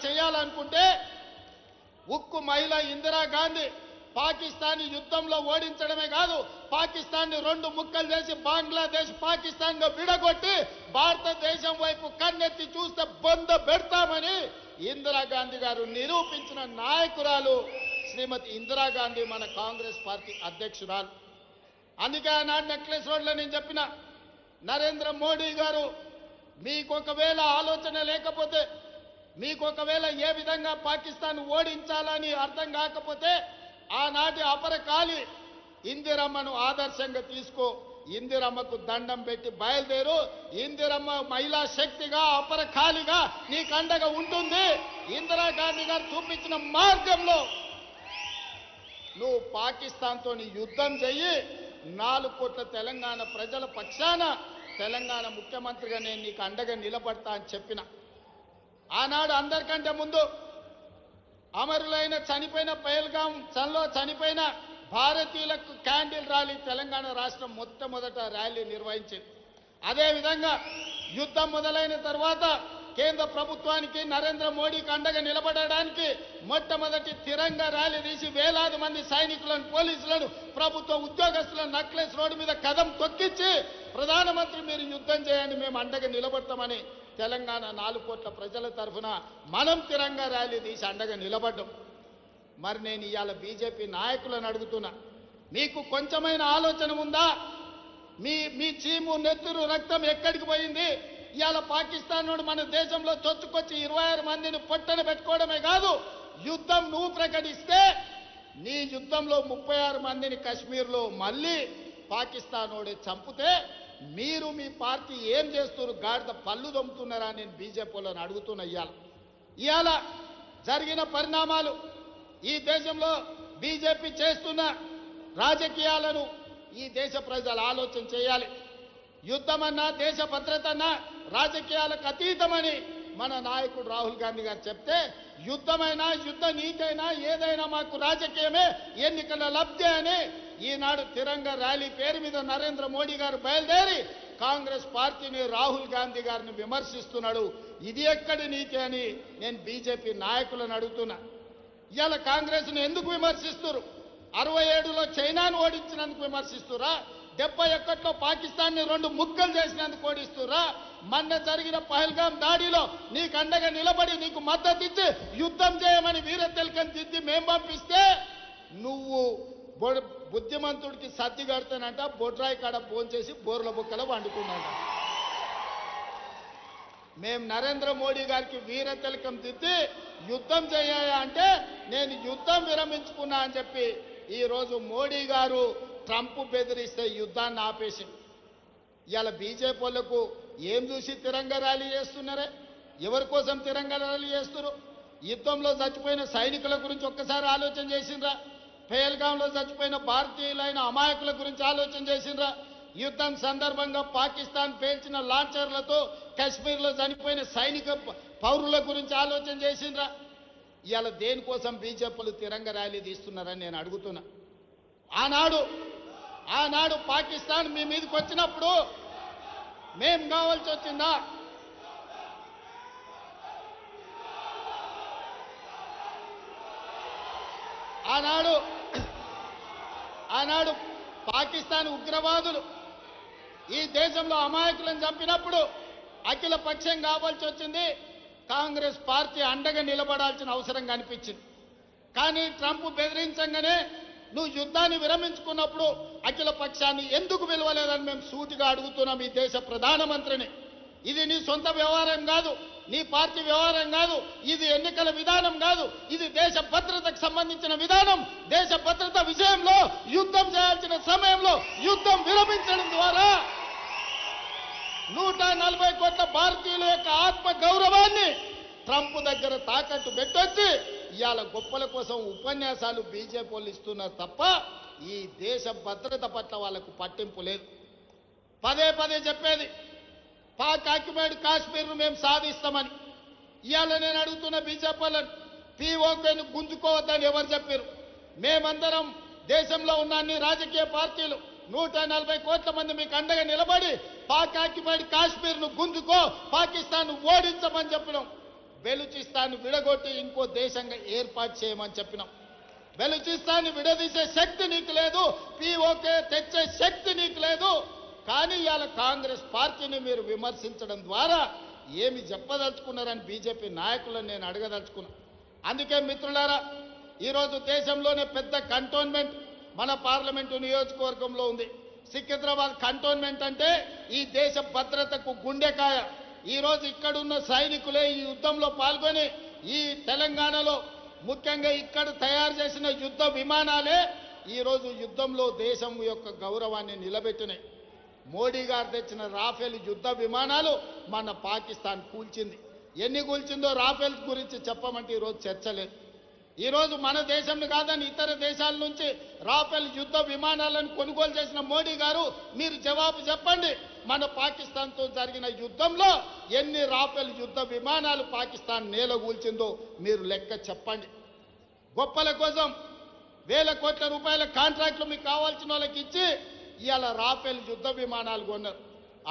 చేయాలనుకుంటే ఉక్కు మహిళ ఇందిరాగాంధీ పాకిస్తాన్ యుద్ధంలో ఓడించడమే కాదు, పాకిస్తాన్ ని 2 ముక్కలు చేసి బంగ్లాదేశ్ పాకిస్తాన్ గా విడగొట్టి భారతదేశం వైపు కన్నెత్తి చూస్తే బొంద పెడతామని ఇందిరాగాంధీ గారు నిరూపించిన నాయకురాలు శ్రీమతి ఇందిరాగాంధీ, మన కాంగ్రెస్ పార్టీ అధ్యక్షురాలు. అందుకే ఆనాడు నెక్లెస్ రోడ్లో నేను చెప్పిన, నరేంద్ర మోడీ గారు మీకు ఒకవేళ ఆలోచన లేకపోతే, మీకు ఒకవేళ ఏ విధంగా పాకిస్తాన్ ఓడించాలని అర్థం కాకపోతే ఆనాటి అపరకాలి ఇందిరమ్మను ఆదర్శంగా తీసుకో, ఇందిరమ్మకు దండం పెట్టి బయలుదేరు. ఇందిరమ్మ మహిళా శక్తిగా అపరకాలిగా నీకు అండగా ఉంటుంది. ఇందిరాగాంధీ గారు చూపించిన మార్గంలో నువ్వు పాకిస్తాన్తో యుద్ధం చెయ్యి. 4 కోట్ల తెలంగాణ ప్రజల పక్షాన తెలంగాణ ముఖ్యమంత్రిగా నేను నీకు అండగా నిలబడతా అని చెప్పిన. ఆనాడు అందరికంటే ముందు అమరులైన చనిపోయిన పహల్గాం చలో చనిపోయిన భారతీయులకు క్యాండిల్ ర్యాలీ తెలంగాణ రాష్ట్రం మొట్టమొదట ర్యాలీ నిర్వహించింది. అదేవిధంగా యుద్ధం మొదలైన తర్వాత కేంద్ర ప్రభుత్వానికి నరేంద్ర మోడీకి అండగా నిలబడడానికి మొట్టమొదటి తిరంగా ర్యాలీ తీసి వేలాది మంది సైనికులను, పోలీసులను, ప్రభుత్వ ఉద్యోగస్తులను నెక్లెస్ రోడ్డు మీద కదం తొక్కించి ప్రధానమంత్రి మీరు యుద్ధం చేయండి, మేము అండగా నిలబడతామని తెలంగాణ 4 కోట్ల ప్రజల తరఫున మనం తిరంగా ర్యాలీ తీసి అండగా నిలబడ్డాం. మరి నేను ఇవాళ బీజేపీ నాయకులను అడుగుతున్నా, మీకు కొంచెమైన ఆలోచన ఉందా? మీ చీము నెత్తురు రక్తం ఎక్కడికి పోయింది? ఇవాళ పాకిస్తాన్ వాడు మన దేశంలో చొచ్చుకొచ్చి 26 మందిని పొట్టన పెట్టుకోవడమే కాదు, యుద్ధం నువ్వు ప్రకటిస్తే నీ యుద్ధంలో 36 మందిని కశ్మీర్లో మళ్ళీ పాకిస్తాన్ వాడే చంపితే మీరు మీ పార్టీ ఏం చేస్తున్నారు? గాడిద పళ్ళు దొమ్ముతున్నారా? నేను బీజేపీలను అడుగుతున్నా. ఇవాళ జరిగిన పరిణామాలు, ఈ దేశంలో బీజేపీ చేస్తున్న రాజకీయాలను ఈ దేశ ప్రజలు ఆలోచన చేయాలి. యుద్ధమన్నా దేశ భద్రతన్నా రాజకీయాలకు అతీతమని మన నాయకుడు రాహుల్ గాంధీ గారు చెప్తే, యుద్ధమైనా యుద్ధ నీతైనా ఏదైనా మాకు రాజకీయమే, ఎన్నికల లబ్ధి అని ఈనాడు తిరంగా ర్యాలీ పేరు మీద నరేంద్ర మోడీ గారు బయలుదేరి కాంగ్రెస్ పార్టీని, రాహుల్ గాంధీ గారిని విమర్శిస్తున్నాడు. ఇది ఎక్కడి నీతి అని నేను బీజేపీ నాయకులను అడుగుతున్నా. ఇవాళ కాంగ్రెస్ను ఎందుకు విమర్శిస్తున్నారు? 67లో చైనాను ఓడించినందుకు విమర్శిస్తురా? 71లో పాకిస్తాన్ని 2 ముక్కలు చేసినందుకు ఓడిస్తురా? మొన్న జరిగిన పహల్గాం దాడిలో నీకు అండగా నిలబడి నీకు మద్దతు ఇచ్చి యుద్ధం చేయమని వీర తిలకం దిద్ది మేం పంపిస్తే నువ్వు బుద్ధిమంతుడికి సర్ది కడతానంట, బొడ్రాయి కాడ భోంచేసి బోర్ల బుక్కలో వండుకున్నాంట. మేము నరేంద్ర మోడీ గారికి వీర తిలకం దిద్ది యుద్ధం చేయాలి అంటే నేను యుద్ధం విరమించుకున్నా అని చెప్పి ఈరోజు మోడీ గారు ట్రంప్ బెదిరిస్తే యుద్ధాన్ని ఆపేసి ఇవాళ బీజేపీ వాళ్ళకు ఏం చూసి తిరంగా ర్యాలీ చేస్తున్నారే? ఎవరి కోసం తిరంగా ర్యాలీ చేస్తున్నారు? యుద్ధంలో చచ్చిపోయిన సైనికుల గురించి ఒక్కసారి ఆలోచన చేసిండ్రా? పహల్గాంలో చచ్చిపోయిన భారతీయులైన అమాయకుల గురించి ఆలోచన చేసిండ్రా? యుద్ధం సందర్భంగా పాకిస్తాన్ పేల్చిన లాంచర్లతో కశ్మీర్లో చనిపోయిన సైనిక పౌరుల గురించి ఆలోచన చేసిండ్రా? ఇవాళ దేనికోసం బీజేపీలు తిరంగా ర్యాలీ తీస్తున్నారని నేను అడుగుతున్నా. ఆనాడు పాకిస్తాన్ మీ మీదకి వచ్చినప్పుడు మేం కావాల్సి వచ్చిందా? ఆనాడు పాకిస్తాన్ ఉగ్రవాదులు ఈ దేశంలో అమాయకులను చంపినప్పుడు అఖిల పక్షం కావాల్సి వచ్చింది. కాంగ్రెస్ పార్టీ అండగా నిలబడాల్సిన అవసరం కనిపించింది. కానీ ట్రంప్ బెదిరించగానే నువ్వు యుద్ధాన్ని విరమించుకున్నప్పుడు అఖిల పక్షాన్ని ఎందుకు పిలవలేదని మేము సూటిగా అడుగుతున్నాం ఈ దేశ ప్రధానమంత్రిని. ఇది నీ సొంత వ్యవహారం కాదు, నీ పార్టీ వ్యవహారం కాదు, ఇది ఎన్నికల విధానం కాదు, ఇది దేశ భద్రతకు సంబంధించిన విధానం. దేశ భద్రత విషయంలో యుద్ధం చేయాల్సిన సమయంలో యుద్ధం విరమించడం ద్వారా 140 కోట్ల భారతీయుల యొక్క ఆత్మ గౌరవాన్ని ట్రంప్ దగ్గర తాకట్టు పెట్టొచ్చి ఇవాళ గొప్పల కోసం ఉపన్యాసాలు బీజేపీ వాళ్ళు ఇస్తున్నారు తప్ప ఈ దేశ భద్రత పట్ల వాళ్ళకు పట్టింపు లేదు. పదే చెప్పేది పాక్ ఆక్యుపైడ్ కాశ్మీర్ను మేము సాధిస్తామని. ఇవాళ నేను అడుగుతున్న బీజేపీ వాళ్ళని, పీఓకేను గుంజుకోవద్దని ఎవరు చెప్పారు? మేమందరం దేశంలో ఉన్న అన్ని రాజకీయ పార్టీలు 140 కోట్ల మంది మీకు అండగా నిలబడి పాక్ ఆక్యుపైడ్ కాశ్మీర్ను గుంజుకో, పాకిస్తాన్ ఓడించమని చెప్పినాం. బెలూచిస్తాన్ విడగొట్టి ఇంకో దేశంగా ఏర్పాటు చేయమని చెప్పినాం. బెలూచిస్తాన్ విడదీసే శక్తి నీకు లేదు, పీఓకే తెచ్చే శక్తి నీకు లేదు. కానీ ఇవాళ కాంగ్రెస్ పార్టీని మీరు విమర్శించడం ద్వారా ఏమి చెప్పదలుచుకున్నారని బీజేపీ నాయకులను నేను అడగదలుచుకున్నా. అందుకే మిత్రులారా, ఈరోజు దేశంలోనే పెద్ద కంటోన్మెంట్ మన పార్లమెంటు నియోజకవర్గంలో ఉంది. సికింద్రాబాద్ కంటోన్మెంట్ అంటే ఈ దేశ భద్రతకు గుండెకాయ. ఈరోజు ఇక్కడున్న సైనికులే ఈ యుద్ధంలో పాల్గొని ఈ తెలంగాణలో ముఖ్యంగా ఇక్కడ తయారు చేసిన యుద్ధ విమానాలే ఈరోజు యుద్ధంలో దేశం యొక్క గౌరవాన్ని నిలబెట్టినాయి. మోడీ గారు తెచ్చిన రాఫెల్ యుద్ధ విమానాలు మన పాకిస్తాన్ కూల్చింది. ఎన్ని కూల్చిందో రాఫెల్ గురించి చెప్పమంటే ఈరోజు చర్చ లేదు. ఈరోజు మన దేశం కాదని ఇతర దేశాల నుంచి రాఫెల్ యుద్ధ విమానాలను కొనుగోలు చేసిన మోడీ గారు మీరు జవాబు చెప్పండి. మన పాకిస్తాన్తో జరిగిన యుద్ధంలో ఎన్ని రాఫెల్ యుద్ధ విమానాలు పాకిస్తాన్ నేలగూల్చిందో మీరు లెక్క చెప్పండి. గొప్పల కోసం వేల కోట్ల రూపాయల కాంట్రాక్టులు మీకు కావాల్సిన వాళ్ళకి ఇచ్చి ఇవాళ రాఫెల్ యుద్ధ విమానాలు కొన్నారు.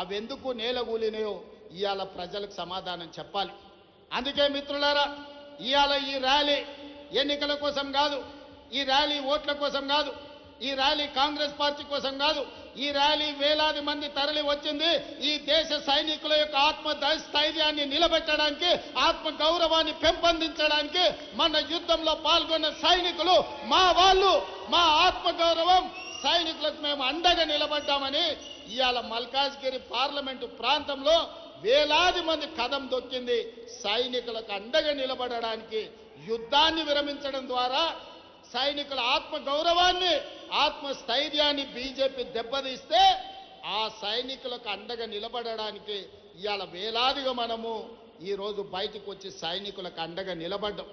అవి ఎందుకు నేలగూలినాయో ఇవాళ ప్రజలకు సమాధానం చెప్పాలి. అందుకే మిత్రులారా, ఇవాళ ఈ ర్యాలీ ఎన్నికల కోసం కాదు, ఈ ర్యాలీ ఓట్ల కోసం కాదు, ఈ ర్యాలీ కాంగ్రెస్ పార్టీ కోసం కాదు. ఈ ర్యాలీ వేలాది మంది తరలి వచ్చింది ఈ దేశ సైనికుల యొక్క ఆత్మస్థైర్యాన్ని నిలబెట్టడానికి, ఆత్మ గౌరవాన్ని పెంపొందించడానికి. మన యుద్ధంలో పాల్గొన్న సైనికులు మా వాళ్ళు, మా ఆత్మ గౌరవం సైనికులకు మేము అండగా నిలబడ్డామని ఇవాళ మల్కాజ్గిరి పార్లమెంటు ప్రాంతంలో వేలాది మంది కదం దొక్కింది. సైనికులకు అండగా నిలబడడానికి యుద్ధాన్ని విరమించడం ద్వారా సైనికుల ఆత్మ గౌరవాన్ని, ఆత్మస్థైర్యాన్ని బీజేపీ దెబ్బతీస్తే ఆ సైనికులకు అండగా నిలబడడానికి ఇవాళ వేలాదిగా మనము ఈరోజు బయటకు వచ్చి సైనికులకు అండగా నిలబడ్డాం.